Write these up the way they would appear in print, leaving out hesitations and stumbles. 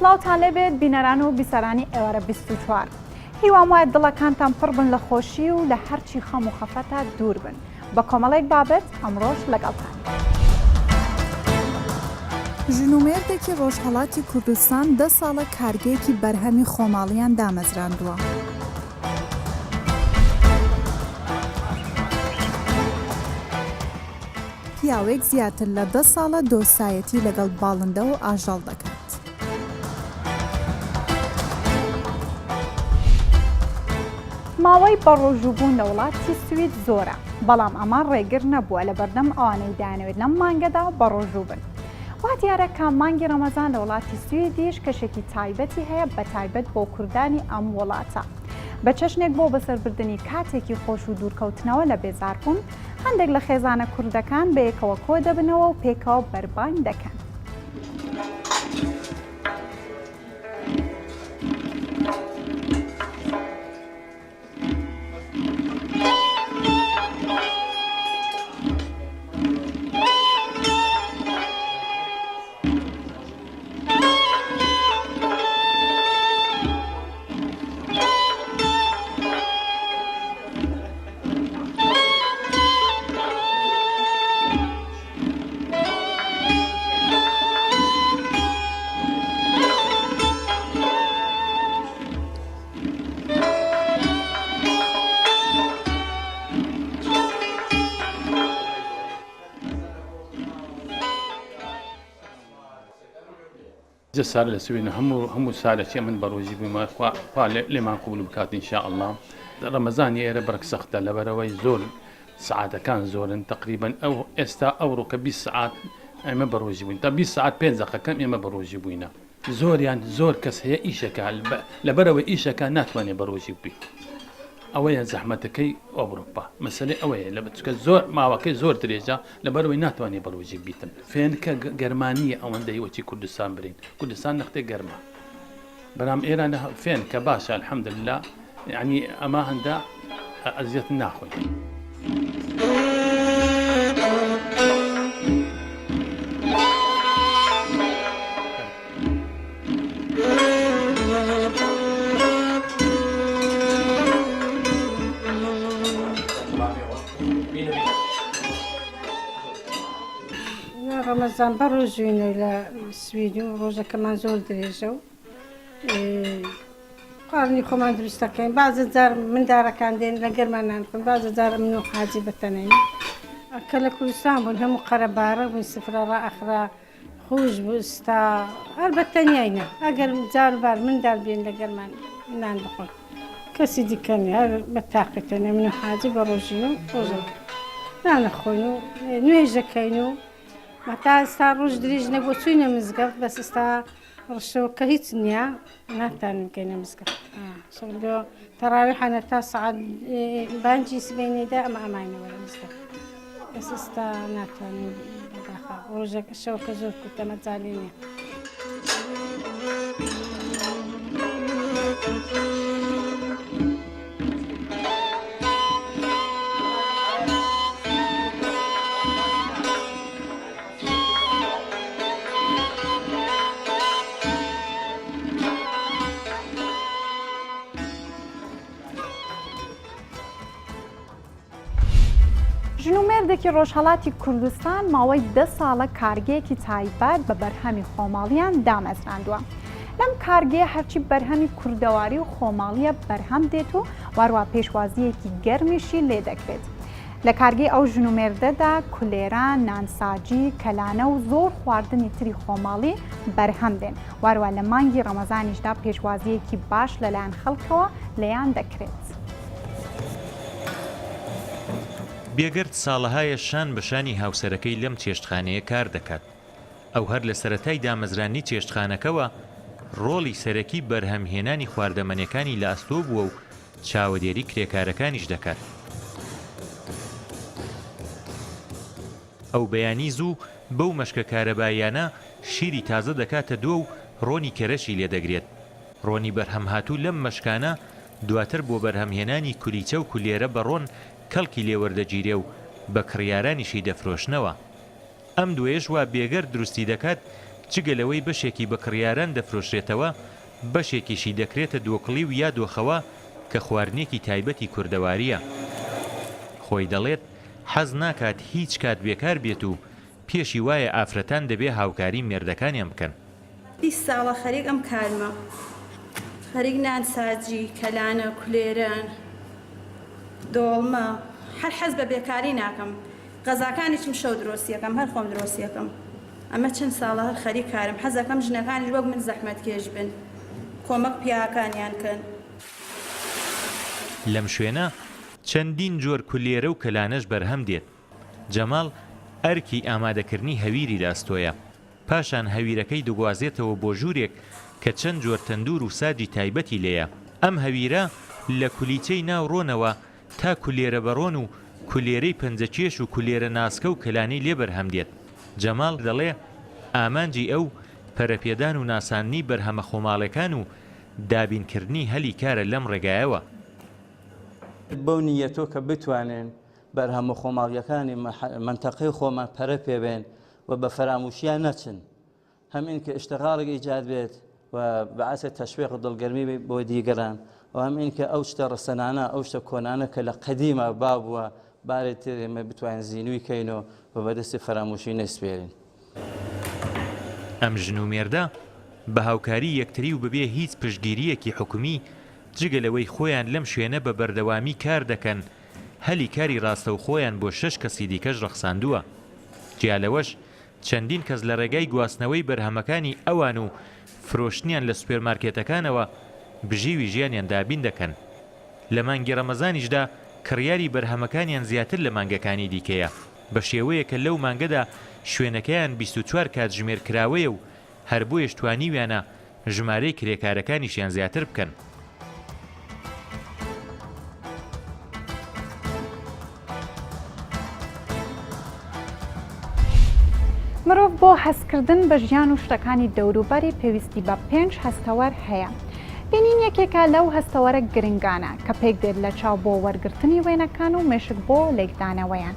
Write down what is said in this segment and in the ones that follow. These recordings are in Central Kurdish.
سڵاوتان لێبێت بینەران و بیسەرانی ئێوارە 24 هیوام وایە دڵەکانتان پڕ بن لە خۆشی و لە هەرچی خەم و خەفەتە دوور بن بە کۆمەڵێک بابەت ئەمڕۆژ لەگەڵتان. ژنومێردێکی ڕۆژهەڵاتی کوردستان 10 ساڵە کارگەیەکی بەرهەمی خۆماڵیان دامەزراندووە. پیاوێک زیاتر لە 10 ساڵە دۆسایەتی لەگەڵ باڵندە و ئاژەڵ دەکات. ماوەی بەڕۆژووبوون لە وڵاتی سوید زۆرە، بەڵام ئەمان ڕێگر نەبووە لە بەردەم ئەوانەی دانەوێت لەم مانگەدا بەڕۆژوو بن. وا دیارە کە مانگی ڕەمەزان لە وڵاتی سویدیش کەشێکی تایبەتی هەیە بە تایبەت بۆ کوردانی ئەم وڵاتە. بە چەشنێک بۆ بەسەربردننی کاتێکی خۆش و دوورکەوتنەوە لە بێزاربوون، هەندێک لە خێزانە کوردەکان بە یەکەوە کۆ دەبنەوە و پێکەوە بەربان دەکەن. سال لسوينا هم سالة شيء من بروجي بما قال لما قبل بكات إن شاء الله رمضان يا برك سخته لبروي زول ساعات كان زول تقريبا أو استا أورك 20 ساعات ما بروجي بوين 20 ساعات بينزق كم ما بروجي بوينا زور يعني زور كس هي إيشك لبروي إيشك ناتواني بروجي بي أويا زحمتكي أوروبا مسألة أويا لبتك زور ما وكي زور درجة لبروي ناتواني بروجي بيتن فين كجرمانية أو عندي وشي كردستان برين كردستان نختي جرما برام إيران فين كباشا الحمد لله يعني أما هندا أزيت ناخذ رمضان بەڕۆژووینە لە سوید و ڕۆژەکەمان زۆر درێژە و قاڕنی خۆمان دروست دەکەین. بازە جار منداڕەکان دێن لە گەرمانان خۆن، بازە جار من و حاجی بەتەنین کە لە کوردستان بوون هەموو قەرەبارە بووین سفرە ڕائەخرا خوش بووستا هەر بەتەنیاینە ئەگەر جاربار منداڵ بێن لە گەرمان نان بخۆن کەسی دیکەنی هەر بە تاقیتەنێ من و حاجی بەڕۆژین و ڕۆژەکە نانەخۆین و نوێژەکەین و مەتا ئێستا ڕۆژ درێژ نەبووە چووینە مزگەوت بەس ئێستا ڕشەوە کە هیچ نییە ناتوانین بکەینە مزگەوت تەراویحانە تا سەعات بانجی سبەینێدا ئەمە ئەماینەوە لە مزگەوت بەس ئێستا ناتوانین بەداخە ڕۆژێکە شەوکە زۆر کورتەمە جالی نییە. ژنومێردێکی ڕۆژهەڵاتی کوردستان ماوەی 10 ساڵە کارگەیەکی تایبەت بە بەرهەمی خۆماڵیان دامەزراندووە. لەم کارگەیە هەرچی بەرهەمی کوردەواری و خۆماڵیە بەرهەم دێت و وارووا پێشوازیەکی گەرمیشی لێ دەکرێت. لە کارگەی ئەو ژنومێردەدا کولێران، نانساجی، کەلانە و زۆر خواردنی تری خۆماڵی بەرهەم دێن. وارووا لە مانگی ڕەمەزانیشدا پێشوازیەکی باش لەلایەن خەڵکەوە لێیان دەکرێت. بێگرد ساڵەهایە شان بەشانی هاوسەرەکەی لەم چێشتخانەیە کار دەکات. ئەو هەر لە سەرەتای دامەزرانی چێشتخانەکەوە ڕۆڵی سەرەکی بەرهەمهێنانی خواردەمەنیەکانی لە ئەستۆ بووە و چاوەدێری کرێکارەکانیش دەکات. ئەو بەیانی زوو بەو مەشکە کارەباییانە شیری تازە دەکاتە دۆ و ڕۆنی کەرەشی لێدەگرێت. ڕۆنی بەرهەم هاتوو لەم مەشکانە دواتر بۆ بەرهەمهێنانی کولیچە و کولێرە بە ڕۆن کەڵکی لێوەردەگیرێ و بە کڕیارانیشی دەفرۆشنەوە. ئەم دوێژ وا بێگەر دروستی دەکات جگەلەوەی بەشێکی بە کڕیاران دەفرۆشرێتەوە بەشێکیشی دەکرێتە دۆکڵی و یا دۆخەوە کە خواردنێکی تایبەتی کوردەواریە. خۆی دەڵێت حەز ناکات هیچ کات بێکار بێت و پێشی وایە ئافرەتان دەبێ هاوکاری مێردەکانیان بکەن. 20 ساڵە خەریک ئەم کارمە، خەریک نانساجی، کەلانە، کولێران، دۆڵمە، هەر حەز بە بێکاری ناکەم. غەزاکانیشم شەو درۆستیەکەم، هەر خۆم درۆستیەکەم. ئەمە چەند ساڵە هەر خەریک کارم، حەزەکەم ژنەکانیش وەک من زەحمەتکێش بن، کۆمەک پیاکانیان کەن. لەم شوێنە چەندین جۆر کولێرە و کەلانەش بەرهەم دێت. جەماڵ ئەرکی ئامادەکردنی هەویری داستۆیە، پاشان هەویرەکەی دەگوازێتەوە بۆ ژوورێک کە چەند جۆر تەندور و ساجی تایبەتی لێیە. ئەم هەویرە لە کولیچەی ناو ڕۆنەوە تا کولێرە بەڕۆن و کولێرەی پەنجەکێش و کولێرە ناسکە و کەلانی لێ بەرهەم دێت. جەماڵ دەڵێ ئامانجی ئەو پەرەپێدان و ناسانی بەرهەمە خۆماڵەکان و دابینکردنی هەلی کارە لەم ڕێگایەوە. بەو نیەتۆ کە بتوانێن بەرهەمە خۆماڵیەکانی منتەقەی خۆمان پەرە پێبێن و بە فەراموشیان نەچن، هەمین کە ئشتغاڵێک ئیجاد بێت و بەعاسە تەشویق و دڵگەرمی بۆ دیگەران، و هەمین کە ئەو شتە ڕەسەنانە ئەو شتە کۆنانە کە لە قەدیمە بابووە بارێت ئێمە بتوانین زیینوی کەینەوە و بەدەستی فەراموشی نەسپێرین. ئەم ژن و مێردە بە هاوکاری یەکتری و ببێ هیچ پشتگیریەکی حکومی جگەلەوەی خۆیان لەم شوێنە بە بەردەوامی کار دەکەن، هەلی کاری ڕاستە و خۆیان بۆ 6 کەسی دیکەش ڕەخساندووە. جیالەوەش چەندین کەس لە ڕێگای گواستنەوەی بەرهەمەکانی ئەوان و فرۆشتنیان لە سوپێرمارکێتەکانەوە بژیوی ژیانیان دابین دەکەن. لە مانگی ڕەمەزانیشدا کڕیاری بەرهەمەکانیان زیاتر لە مانگەکانی دیکەیە، بە شێوەیە کە لەو مانگەدا شوێنەکەیان 24 کات ژمێر کراوەیە و هەر بۆیەش توانیویانە ژمارەی کرێکارەکانیشیان زیاتر بکەن. مرۆڤ بۆ هەستکردن بە ژیان و شتەکانی دەوروبەری پێویستی بە 5 هەستەوەر هەیە. بینین یەکێکە لەو هەستەوەرە گرنگانە کە پێک دێت لە چاو بۆ وەرگرتنی وێنەکان و مێشک بۆ لێکدانەوەیان.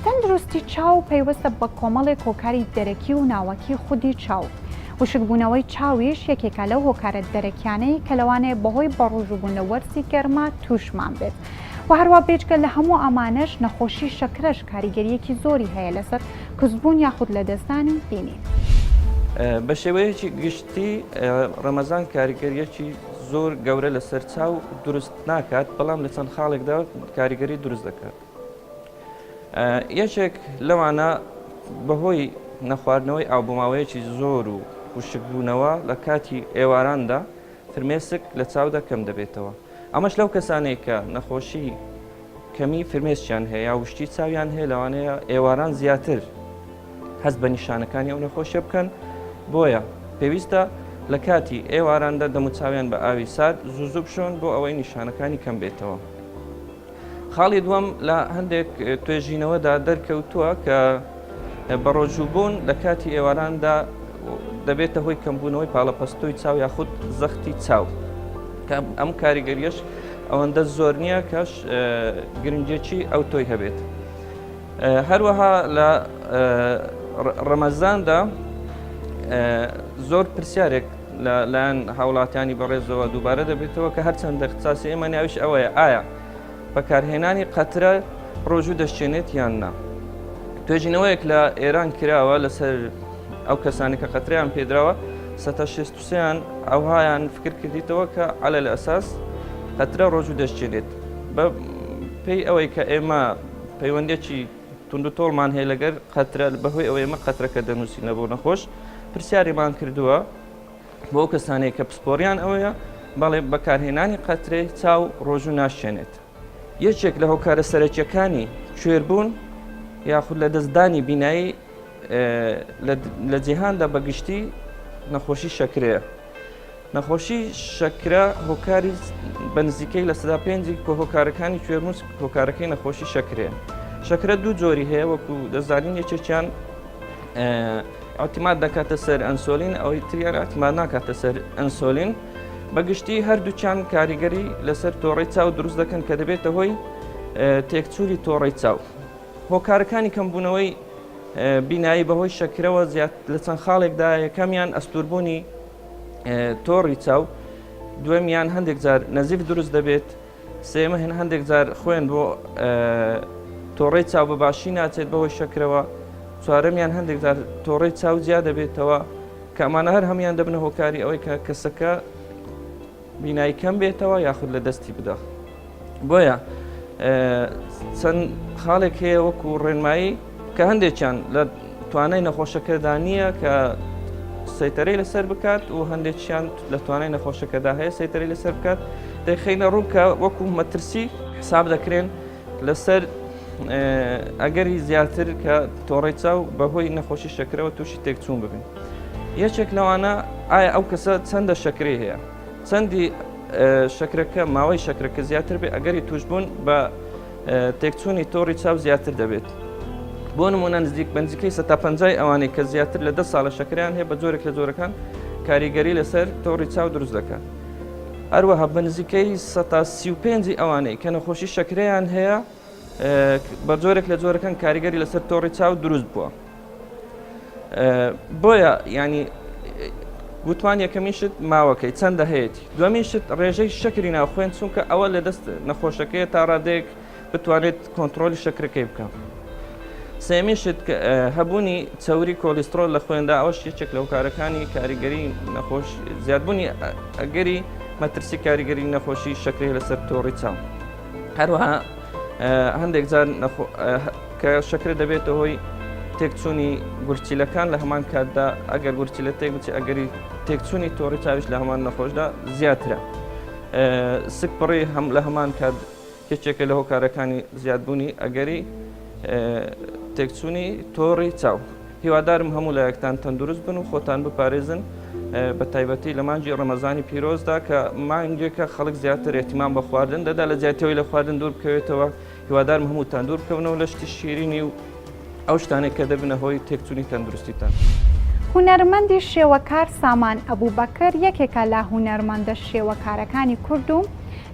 تەندروستی چاو پەیوەستە بە کۆمەڵێک هۆکاری دەرەکی و ناوەکی خودی چاو. وشکبوونەوەی چاویش یەکێکە لەو هۆکارە دەرەکیانەی کە لەوانەیە بەهۆی بەڕۆژووبوون لە وەرزی گەرما تووشمان بێت. و هەروە بێجگە لە هەموو ئەمانەش نەخۆشی شەکرەش کاریگەریەکی زۆری هەیە لەسەر کزبوون یاخود لە دەستانی بینین. بە شێوەیەکی گشتی ڕەمەزان کاریگەریەکی زۆر گەورە لەسەر چاو دروست ناکات، بەڵام لە چەند خاڵێکدا کاریگەری دروست دەکات. یەکێک لەوانە بەهۆی نەخواردنەوەی ئاوبووماوەیەکی زۆر و وشکبوونەوە لە کاتی ئێواراندا فرمێسک لە چاودا کەم دەبێتەوە. ئەمەش لەو کەسانەی کە نەخۆشی کەمی فرمێسیان هەیە یا وشتی چاویان هەیە لەوانەیە ئێواران زیاتر هەست بە نیشانەکانی ئەو نەخۆشیە بکەن، بۆیە پێویستە لە کاتی ئێواراندا دەم و چاویان بە ئاوی سارد زوو بشۆن بۆ ئەوەی نیشانەکانی کەم بێتەوە. خاڵی دووەم لە هەندێک توێژینەوەدا دەرکەوتووە کە بەڕۆژووبوون لە کاتی ئێواراندا دەبێتە هۆی کەمبوونەوەی پاڵەپەستۆی چاو یاخود زەختی چاو. ئەم کاریگەریەش ئەوەندە زۆر نییە کەش گرنگێکی ئەو تۆی هەبێت. هەروەها لە ڕەمەزاندا زۆر پرسیارێک لەلایەن هاوڵاتیانی بەڕێزەوە دووبارە دەبێتەوە کە هەرچەندە اختصاسی ئێمە ناویش ئەوەیە ئایا بەکارهێنانی قەترە ڕۆژوو دەشتێنێت یان نا. توێژینەوەیەک لە ئێران کراوە لەسەر ئەو کەسانی کە قەتریان پێدراوە 63 ئەوهایان فکر کردیتەوە کە عەلە لە ئەساس قەترە ڕۆژوو دەشتێنێت. بە پێی ئەوەی کە ئێمە پەیوەندێکی تونند و تۆڵمان هەیە لەگەر قەترە بەهۆی ئەوەی ئێمە قەترەکە دەنووسینە بۆ نەخۆش پرسیاریمان کردووە بۆ ئەو کەسانەی کە پسپۆریان ئەوەیە بەڵێ بەکارهێنانی قەترەی چاو ڕۆژوو ناشێنێت. یەکێک لە هۆکارە سەرەکیەکانی کوێربوون یاخود لە دەستدانی بینایی لە جیهاندا بەگشتی نەخۆشی شەکرەیە. نەخۆشی شەکرە هۆکاری بە نزیکەی لە 5 کۆ هۆکارەکانی کوێربوون هۆکارەکەی نەخۆشی شەکرەیە. شەکرە دوو جۆری هەیە وەکو دەزانین، یەکێکیان ئاعتیماد دەکاتە سەر ئەنسۆلین، ئەوەی تریان ئاعتیماد ناکاتە سەر ئەنسۆلین. بەگشتی هەردووچیان کاریگەری لەسەر تۆڕەی چاو دروست دەکەن کە دەبێتە هۆی تێکچووری تۆڕەی چاو. هۆکارەکانی کەمبوونەوەی بینایی بەهۆی شەکرەوە زیات لە چەند خاڵێکدا یەکەمیان ئەستوربوونی تۆڕی چاو، دوێمیان هەندێک جار نەزیف دروست دەبێت، سێمە هەندێک جار خوێن بۆ تۆڕەی چاو بە باشی ناچێت بەهۆی شەکرەوە، چوارەمیان هەندێک جار تۆڕەی چاو زیاد دەبێتەوە کە ئەمانە هەر هەمان دەبنە هۆکاری ئەوەی کە کەسەکە بینایی کەم بێتەوە یاخود لە دەستی بدە. بۆیە چەند خاڵێک هەیە وەکو ڕێنمایی کە هەندێکیان لە توانای نەخۆشەکەدا نییە کە سەیتەرەی لەسەر بکات و هەندێکیان لە توانای نەخۆشەکەدا هەیە سەیتەرەی لەسەر بکات، دەیخینە ڕوو کە وەکو مەترسی حساب دەکرێن لەسەر ئەگەری زیاتر کە تۆڕەی چاو بەهۆی نەخۆشی شەکرەوە تووشی تێکچوون ببن. یەکێک لەوانە ئایا ئەو کەسە چەندە شەکرەی هەیە، چەندی شەکرەکە ماوەی شەکرەکە زیاتر بێ ئەگەری توشبوون بە تێکچوونی تۆڕی چاو زیاتر دەبێت. بۆ نمونە بەنزیکەی 150 ئەوانەی کە زیاتر لە 10 ساڵە شەکریان هەیە بە جۆرێک لە جۆرەکان کاریگەری لەسەر تۆڕی چاو دروست دەکات. هەروەها بەنزیکەی 135 ئەوانەی کە نەخۆشی شەکرەیان هەیە بە جۆرێک لە جۆرەکان کاریگەری لەسەر تۆڕی چاو دروست بووە. بۆیە ینی گوتمان یەکەمی شت ماوەکەی چەندە هەیەی، دووەمی شت ڕێژەی شەکری ناوخوێن چونکە ئەوە لە دەست نەخۆشەکەی تا ڕادەیەک بتوانێت کۆنتترۆلی شەکرەکەی بکەم. سێمی شت هەبوونی چاوری کۆلیسترۆل لە خوێندا ئەوەش یەکێک لە هۆکارەکانی کاریگەری نەخۆش زیادبوونی ئەگەری مەترسی کاریگەری نەخۆشی شەکری لەسەر تۆڕی چاو. هەروەها هەندێک جار کە شەکر دەبێتە هۆی تێکچوونی گورچیلەکان لە هەمان کاتدا ئەگەر گورچیلە تێک بچێت ئەگەری تێکچوونی تۆڕی چاویش لە هەمان نەخۆشدا زیاترە. سک پڕی هەم لە هەمان کات یەکێکە لە هۆکارەکانی زیادبوونی ئەگەری تێکچوونی تۆڕی چاو. هیوادارم هەموو لایەکتان تەندروست بن و خۆتان بپارێزن بە تایبەتی لە مانجی ڕەمەزانی پیرۆزدا کە مانگێکە خەڵک زیاتر ئێتیمان بە خواردن دەدا لە زیاتیەوەی لە خواردن دوور بکەوێتەوە. هیوادارم هەمووتان دوور بکەونەوە لە شتی شیرینی و ئەو شتانێک کە دەبنە هۆی تێکچوونی تەندروستیتان. هونەرمەندی شێوەکار سامان ئەبوبەکر یەکێکە لە هونەرمەندە شێوەکارەکانی کورد و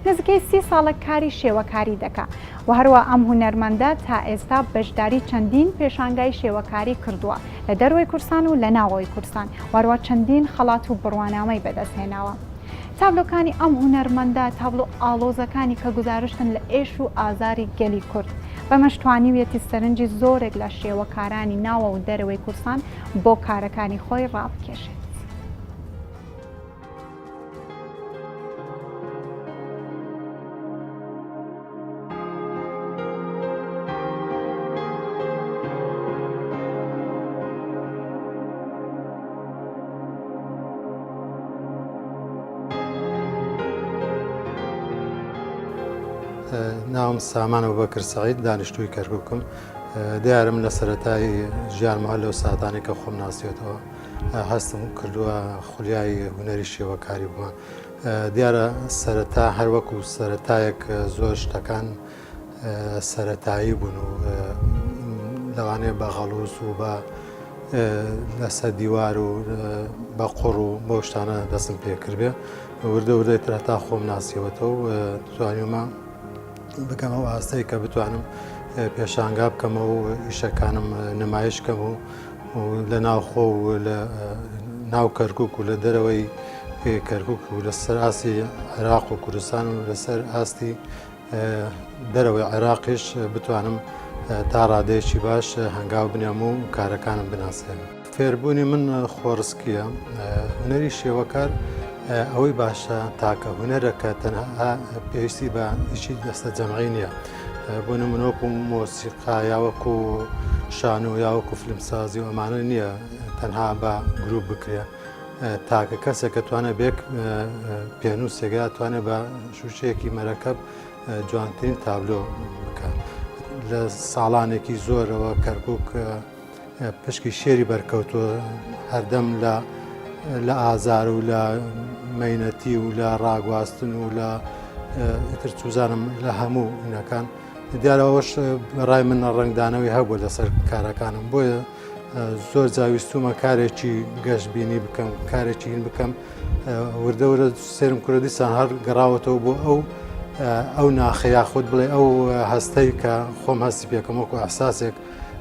نزیکەی 30 ساڵە کاری شێوەکاری دەکات و هەروە ئەم هونەرمەندە تا ئێستا بەشداری چەندین پێشانگای شێوەکاری کردووە لە دەروی کورسان و لە ناوەوەی کورسان، وەروە چەندین خەڵات و بڕوانامەی بەدەستهێناوە. تابلۆکانی ئەم هونەرمەندە تابلۆ ئاڵۆزەکانی کە گزارشتن لە ئێش و ئازاری گەلی کورد بەمەشتوانیوێتی سەرنجی زۆرێک لە شێوەکارانی ناوە و دەرەوەی کورسان بۆ کارەکانی خۆی ڕابکێشێت. ناوم سامان ئەبوبەکر سەعید، دانیشتووی کەرکووکم. دیارم لە سەرەتای ژیانمە لەو ساتانی کە خۆم ناسیێتەوە هەستم کردووە خولیای هونەری شێوەکاری بووە. دیارە سەرەتا هەروەکو سەرەتایەک زۆر شتەکان سەرەتایی بوون و لەوانەیە بە غەڵوس و بە لەسەر دیوار و بە قوڕ و بۆ شتانە دەستم پێکرد بێ وردە وردەی ترە تا خۆم ناسیەوەتەوە و توانیمە بکەم ئەو ئاستەی کە بتوانم پێشانگا بکەمەوە و ئیشەکانم نمایش کەم و لە ناوخۆ و لە ناو کەرکووک و لە دەرەوەی کەرکووک و لەسەر ئاستی عێراق و کوردستان و لەسەر ئاستی دەرەوەی عێراقیش بتوانم تا ڕادەیەکی باش هەنگاو بنێم و کارەکانم بناسێن. فێربوونی من خۆڕسکیە. هونەری شێوەکار ئەوەی باشە تاکە هونەرەکە تەنها پێویستی بە ئیشی دەستە جەمعی نییە. بۆ نمونەوەکو مۆسیقا یاوەکو شان و یاوەکو فیلمسازی و ئەمانە نییە تەنها بە گروپ بکرێ. تاکە کەسێک کە توانێت بێک پێنووسێگا توانێت بە شوشەیەکی مەرەکەب جوانترین تابلۆ بکات. لە ساڵانێکی زۆرەوە کەرکووک پشکی شێری بەرکەوتووە هەردەم لە ئازار و لە مەینەتی و لە ڕاگواستن و لە ئیتر چوزانم لە هەموو ئینەکان. دیارەوەش بەڕای من ڕنگدانەوەی هەبووە لەسەر کارەکانم، بۆیە زۆر جاویستومە کارێکی گەشتبینی بکەم، کارێکی هین بکەم. وردە وردە سێرم کوردستان هەر گەڕاوەتەوە بۆ ئەو ناخەیە خۆت بڵێ ئەو هەستەی کە خۆم هەستی پێکەم وەکو ئەحساسێک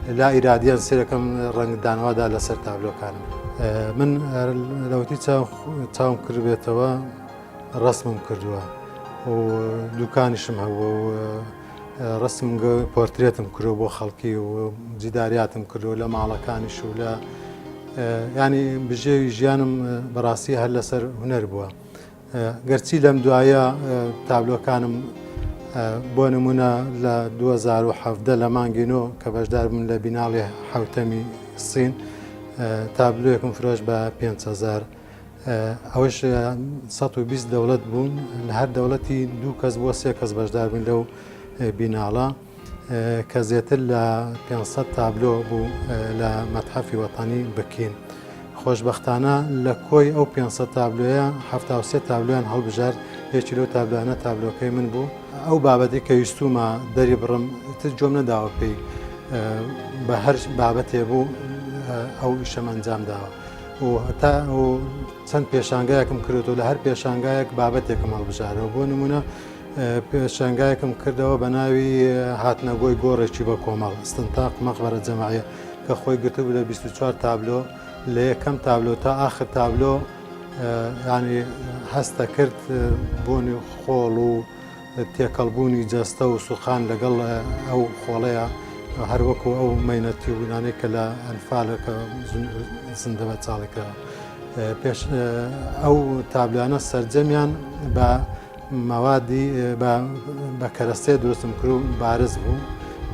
لا ئیرادیان سێرەکەم ڕەنگدانوادا لەسەر تابلۆکانم. من لەوتی چاوم کردبێتەوە ڕسمم کردووە و دوکانیشم هەبووە و ڕسم پۆرترێتم کردو بۆ خەڵکی و جیداریاتم کردو لە ماڵەکانیش و لە ینی بژێوی ژیانم بەڕاستی هەر لەسەر هونەر بووە. گەرچی لەم دوایە تابلۆکانم بۆ نمونە لە 2017 لە مانگینۆ کە بەشدار بووم لە بیناڵی حوتەمی سین تابلۆیەکم فرۆش بە 5,000 ئەوەش 120 دەوڵەت بوون لە هەر دەوڵەتی 2 کەس بۆ 3 کەس بەشدار بوون لەو بیناڵە کە زێتر لە 500 تابلۆ بوو لە مەتحەفی وەتانی بکین. خۆشبەختانە لە کۆی ئەو 500 تابلۆیە 73 تابلۆیان هەڵبژار یەکی لەو تابلۆیانە تابلۆکەی من بوو. ئەو بابەتی کە ویستومە دەری بڕم تر جۆم نەداوە پێی بە هەر بابەتێ بوو ئەو ئیشەم ئەنجام داوە و هەتا چەند پێشانگایەکم کردو لە هەر پێشانگایەک بابەتێکم هەڵبژارەوە. بۆ نمونە پێشانگایەکم کردەوە بە ناوی هاتنەگۆی گۆڕێکی بە کۆمەڵ ئستنتاق مەقبەرە جەماعیە کە خۆی گرتبوو لە 24 تابلۆ لە یەکەم تابلۆ تا ئاخر تابلۆ ینی هەستە کرد بۆنی خۆڵ و تێکەڵبوونی جەستە و سوخان لەگەڵ ئەو خۆڵەیە هەروەکو ئەو مەینەتی و بینانەی کە لە ئەنفالەکە زندە بە چاڵێکەوە. پێش ئەو تابلوانە سەرجەمیان بە مەوادی بە کەرەستەیە دروستم کرد و بارز بوو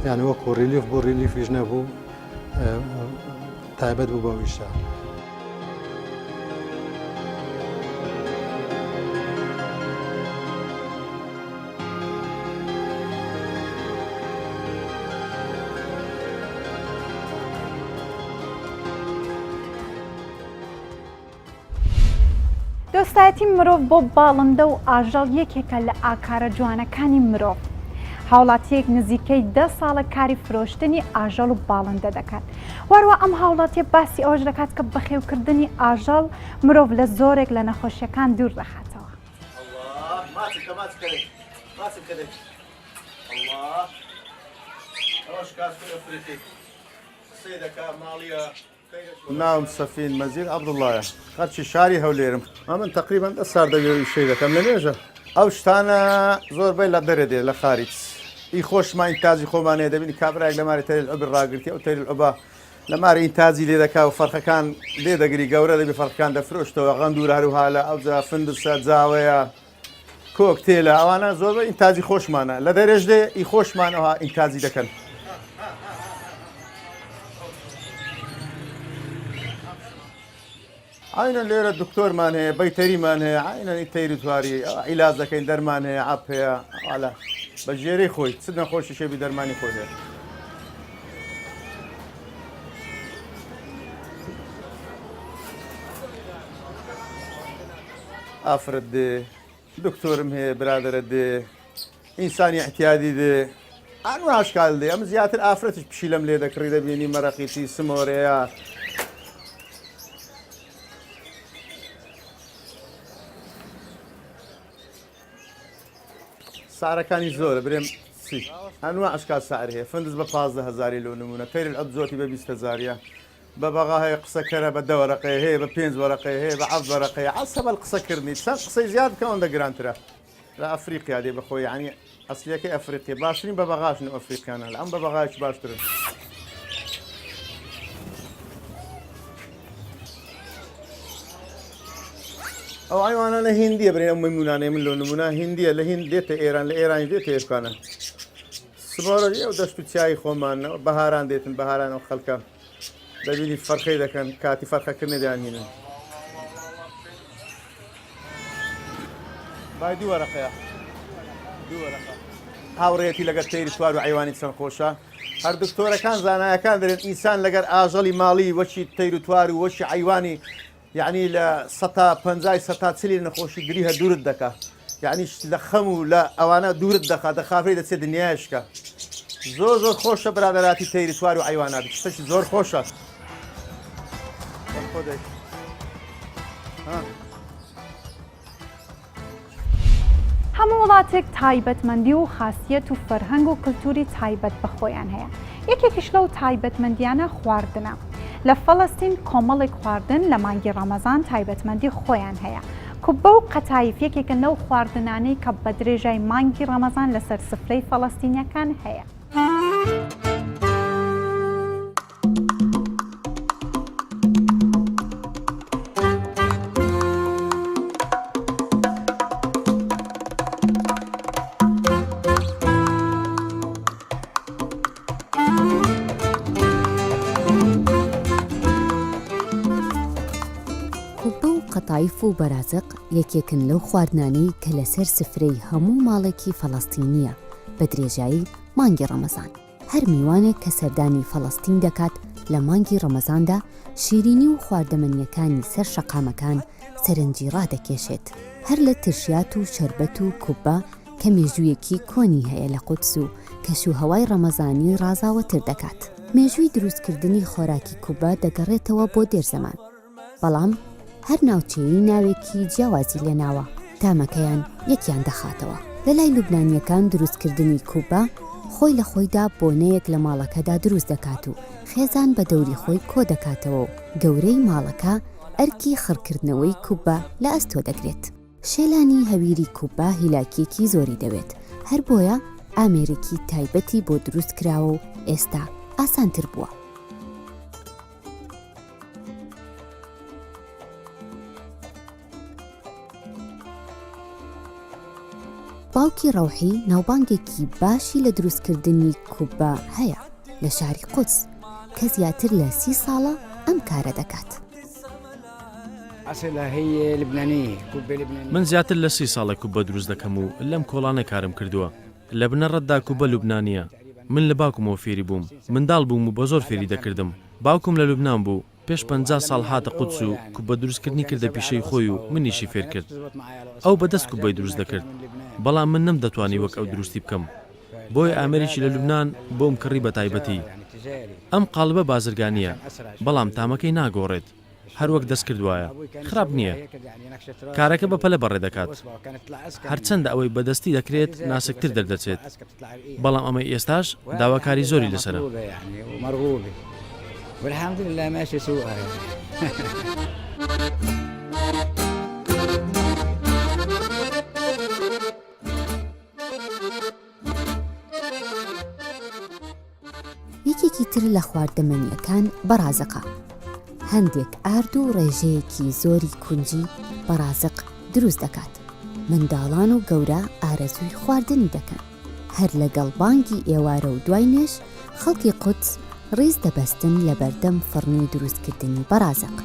یان وەکو ڕیلیف بۆ ڕیلیفیش نەبوو تایبەت بوو بە ویشە. دۆستایەتی مرۆڤ بۆ باڵندە و ئاژەڵ یەکێکە لە ئاکارە جوانەکانی مرۆڤ. هاوڵاتیەک نزیکەی 10 ساڵە کاری فرۆشتنی ئاژەڵ و باڵندە دەکات. واروە ئەم هاوڵاتیە باسی ئەوەش دەکات کە بەخێوکردنی ئاژەڵ مرۆڤ لە زۆرێک لە نەخۆشیەکان دوور دەخاتەوە. ناوم سەفین مەزید عەبدوڵڵایە خەرچی شاری هەولێرم. من تقریبا 10 ساڵ دەگەوی شەی دەکەم لە نوێژە. ئەو شتانە زۆربەی لە دەرێ دێ لە خارج. ئی خۆشمان ئینتاجی خۆمانەیە دەبینی کابراایك لە ماری تەریل عوبر ڕاگرتی ئەو تەریل عوبە لە ماری ئینتاجی لێ دەکا و فەرخەکان لێ دەگری گەورە دەبی فەرخەکان دەفرۆشتەوە غەندور هەروها لە ئەوجا فندسە جاوەیە کۆکتێلە ئەوانە زۆربەی ئینتاجی خۆشمانە لە دەرێژ دێ ئی خۆشمانەوە ئینتاجی دەکەن. عینە لێرە دکتۆرمان هەیە بەیتەریمان هەیە عینەی تەیری تواری عیلاج دەکەین دەرمان هەیە عاپ هەیە ئالا بە ژێرەی خۆی چ نەخۆشی شێبی دەرمانی خۆی هەیە. ئافرەت دێ دکتۆرم هەیە برادرە دێ ئینسانی احتیادی دێ ئەنوە ئاشکال دێ ئەم زیاتر ئافرەتش پشی لەم لێ دەکڕی دەبینی مەرەقیتی سمۆرەیە سعرەکانی زۆرە برێم چی هەنووە عشکات سعر هەیە فندز بە 15,000 لۆ نمونە تەیری ئەب زۆتی بە 20,000 بە بەغا هەیە قسەکەرە بە 10 وەرەقەیە هەیە بە 5 وەرەقەیە هەیە بە 7 وەرەقەیە عەسەبە قسەکردنی چەند قسەی زیاد بکە ئەوەندە گرانترە لە ئەفریقیا دێ بەخۆی یعنی ئەسلیەکەی ئەفریقیا باشترین بە بەغاشن ئەفریقیانە لە ئەم بە بەغایکی باشترن. ئەو ئەیوانە لە هیندیە برێ ئەم مەمونانەی من لۆ نمونە هیندیە لە هیند دێتە ئێران لە ئێرانی دێتە هێشکانە سمۆرە ئەو دەست و چای خۆمانەوە بەهاران دێتن بەهاران ئەو خەڵکە دەبینی فەرخەی دەکەن کاتی فەرخەکردنی دەیانهێنن. بای دوو وەرەقەیە هاوڕێتی لەگەر تەیری توار و عیوانی چەند خۆشە هەر دکتۆرەکان زانایەکان دەرێن ئینسان لەگەر ئاژەڵی ماڵی وەچی تەیر و توار و وەشی عیوانی یعنی لە 150 نەخۆشی گری هە دوورت دەکات یعنی لە خەم و لە ئەوانە دوورت دەخات دەخافری دەچێت دنیایشکە زۆر خۆشە برادەراتی تەیری توار و عیوانات شتێکی زۆر خۆشە. هەموو وڵاتێک تایبەتمەندی و خاصیەت و فەرهەنگ و کللتوری تایبەت بە خۆیان هەیە. یەکێکیش لەو تایبەتمەندیانە خواردنە. لە فەڵەستین کۆمەڵێک خواردن لە مانگی ڕەمەزان تایبەتمەندی خۆیان هەیە. کوبە و قەتایف یەکێکن لەو خواردنانەی کە بە درێژای مانگی ڕەمەزان لەسەر سفرەی فەڵەستینیەکان هەیە. قەتایف و بەرازق یەکێکن لەو خواردنانەی کە لەسەر سفرەی هەموو ماڵێکی فەڵەستینیە بە درێژایی مانگی ڕەمەزان. هەر میوانێک کە سەردانی فەڵەستین دەکات لە مانگی ڕەمەزاندا شیرینی و خواردەمەنیەکانی سەر شەقامەکان سەرنجی ڕادەکێشێت. هەر لە ترشیات و شەربەت و کوبە کە مێژوویەکی کۆنی هەیە لە قودس و کەشوهەوای ڕەمەزانی ڕازاوەتر دەکات. مێژووی دروستکردنی خۆراکی کوبە دەگەڕێتەوە بۆ دێرزەمان، بەڵام هەر ناوچەیی ناوێکی جیاوازی لێناوە، تامەکەیان یەکیان دەخاتەوە. لە لای لوبنانیەکان دروستکردنی کوبە خۆی لە خۆیدا بۆنەیەک لە ماڵەکەدا دروست دەکات و خێزان بە دەوری خۆی کۆ دەکاتەوە و گەورەی ماڵەکە ئەرکی خڕکردنەوەی کوبە لە ئەستۆ دەگرێت. شێلانی هەویری کوبە هیلاکیەکی زۆری دەوێت، هەر بۆیە ئامێرێکی تایبەتی بۆ دروست کراوە و ئێستا ئاسانتر بووە. باوکی ڕەوحی ناوبانگێکی باشی لە دروستکردنی کوبە هەیە لە شاری قودس کە زیاتر لە 30 ساڵە ئەم کارە دەکات. من زیاتر لە 30 ساڵە کوبە دروست دەکەم و لەم کۆڵانە کارم کردووە. لە بنەڕەتدا کوبە لوبنانیە. من لە باوکمەوە فێری بووم، منداڵ بووم و بە زۆر فێری دەکردم. باوکم لە لوبنان بوو، پێش 50 ساڵ هاتە قودس و کوبە دروستکردنی کردە پیشەی خۆی و منیشی فێر کرد. ئەو بەدەست کوبەی دروست دەکرد، بەڵام من نەمدەتوانی وەک ئەو دروستی بکەم. بۆی ئامێریشی لە لوبنان بۆم کڕی بە تایبەتی. ئەم قاڵبە بازرگانیە، بەڵام تامەکەی ناگۆڕێت، هەر وەک دەست کردوایە، خراپ نییە. کارەکە بە پەلە بەڕێ دەکات. هەرچەندە ئەوەی بەدەستی دەکرێت ناسکتر دەردەچێت، بەڵام ئەمەی ئێستاش داواکاری زۆری لەسەرە. والحمد لله ماشي سوقها. یەکێکی تر لە خواردەمەنیەکان بەرازقە. هەندێک ئارد و ڕێژەیەکی زۆری کونجی بەرازق دروست دەکات. منداڵان و گەورە ئارەزووی خواردنی دەکەن. هەر لەگەڵ بانگی ئێوارە و دوای نوێژ خەڵکی قودس ڕیز دەبەستن لە بەردەم فڕنی دروستکردنی بەرازق.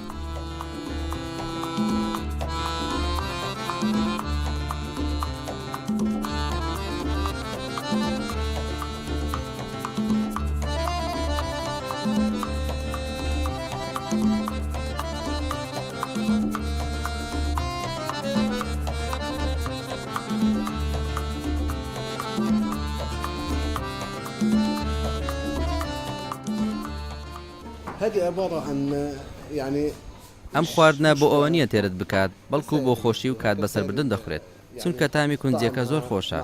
ئەم خواردنە بۆ ئەوە نییە تێرت بکات، بەڵکو بۆ خۆشی و کات بەسەربردن دەخورێت، چونکە تامی کونجیەکە زۆر خۆشە.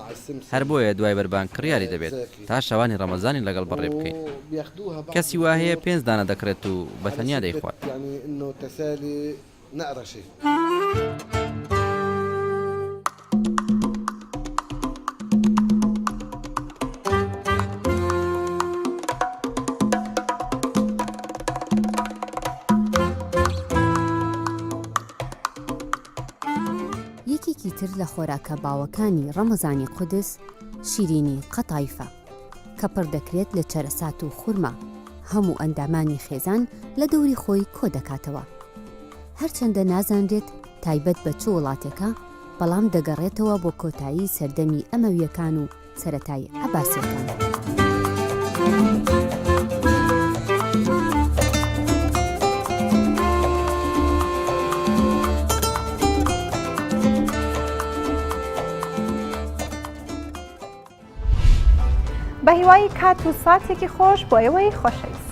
هەر بۆیە دوای بەربان کڕیاری دەبێت تا شەوانی ڕەمەزانی لەگەڵ بەڕێ بکەین. کەسی وا هەیە 5 دانە دەکرێت و بە تەنیا دەیخوات. یەکێکی تر لە خۆراکە باوەکانی ڕەمەزانی قودس شیرینی قەتایفە کە پڕ دەکرێت لە چەرەسات و خورما. هەموو ئەندامانی خێزان لە دەوری خۆی کۆ دەکاتەوە. هەرچەندە نازانرێت تایبەت بە چ وڵاتێکە، بەڵام دەگەڕێتەوە بۆ کۆتایی سەردەمی ئەمەویەکان و سەرەتای عەباسیەکان. بە هیوای کات و ساتێکی خۆش بۆ ئێوەی خۆشەویست.